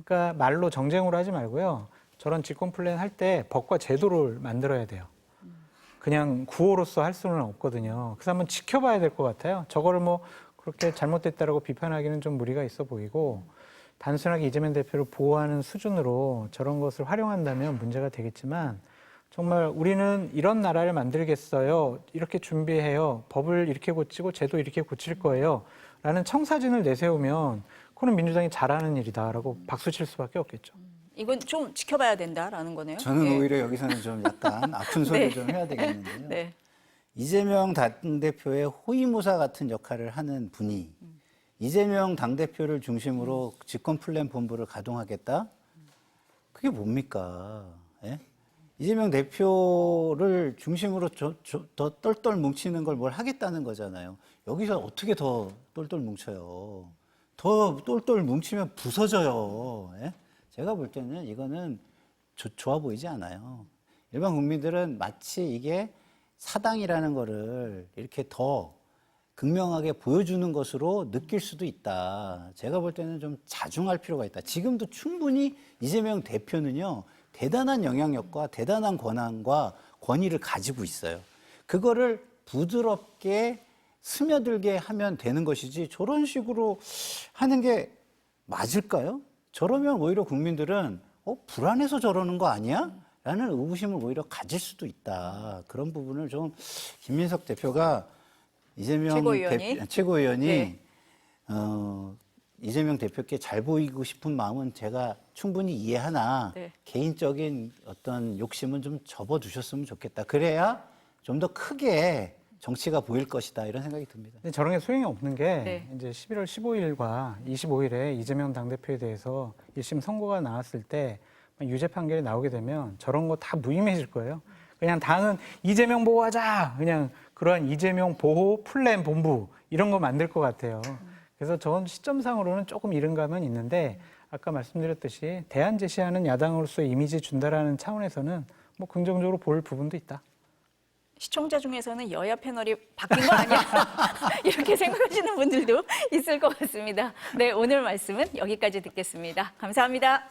그러니까 말로 정쟁으로 하지 말고요. 저런 집권 플랜 할 때 법과 제도를 만들어야 돼요. 그냥 구호로서 할 수는 없거든요. 그래서 한번 지켜봐야 될 것 같아요. 저거를 뭐 그렇게 잘못됐다라고 비판하기는 좀 무리가 있어 보이고 단순하게 이재명 대표를 보호하는 수준으로 저런 것을 활용한다면 문제가 되겠지만 정말 우리는 이런 나라를 만들겠어요. 이렇게 준비해요. 법을 이렇게 고치고 제도 이렇게 고칠 거예요. 라는 청사진을 내세우면 그건 민주당이 잘하는 일이다라고 박수 칠 수밖에 없겠죠. 이건 좀 지켜봐야 된다라는 거네요. 저는 예. 오히려 여기서는 좀 약간 아픈 소리를 네. 좀 해야 되겠는데요. 네. 이재명 당대표의 호위무사 같은 역할을 하는 분이 이재명 당대표를 중심으로 집권 플랜 본부를 가동하겠다? 그게 뭡니까? 예? 이재명 대표를 중심으로 더 똘똘 뭉치는 걸 뭘 하겠다는 거잖아요. 여기서 어떻게 더 똘똘 뭉쳐요? 더 똘똘 뭉치면 부서져요. 예? 제가 볼 때는 이거는 좋아 보이지 않아요. 일반 국민들은 마치 이게 사당이라는 거를 이렇게 더 극명하게 보여주는 것으로 느낄 수도 있다. 제가 볼 때는 좀 자중할 필요가 있다. 지금도 충분히 이재명 대표는요, 대단한 영향력과 대단한 권한과 권위를 가지고 있어요. 그거를 부드럽게 스며들게 하면 되는 것이지 저런 식으로 하는 게 맞을까요? 저러면 오히려 국민들은 불안해서 저러는 거 아니야? 라는 의구심을 오히려 가질 수도 있다. 그런 부분을 좀 김민석 대표가 이재명 최고위원이? 최고위원이 네. 이재명 대표께 잘 보이고 싶은 마음은 제가 충분히 이해하나 네. 개인적인 어떤 욕심은 좀 접어두셨으면 좋겠다. 그래야 좀 더 크게 정치가 보일 것이다 이런 생각이 듭니다. 근데 저런 게 소용이 없는 게 네. 이제 11월 15일과 25일에 이재명 당대표에 대해서 1심 선고가 나왔을 때 유죄 판결이 나오게 되면 저런 거 다 무의미해질 거예요. 그냥 당은 이재명 보호하자. 그냥 그러한 이재명 보호 플랜 본부 이런 거 만들 것 같아요. 그래서 저는 시점상으로는 조금 이른 감은 있는데 아까 말씀드렸듯이 대안 제시하는 야당으로서의 이미지 준다라는 차원에서는 뭐 긍정적으로 볼 부분도 있다. 시청자 중에서는 여야 패널이 바뀐 거 아니야? 이렇게 생각하시는 분들도 있을 것 같습니다. 네, 오늘 말씀은 여기까지 듣겠습니다. 감사합니다.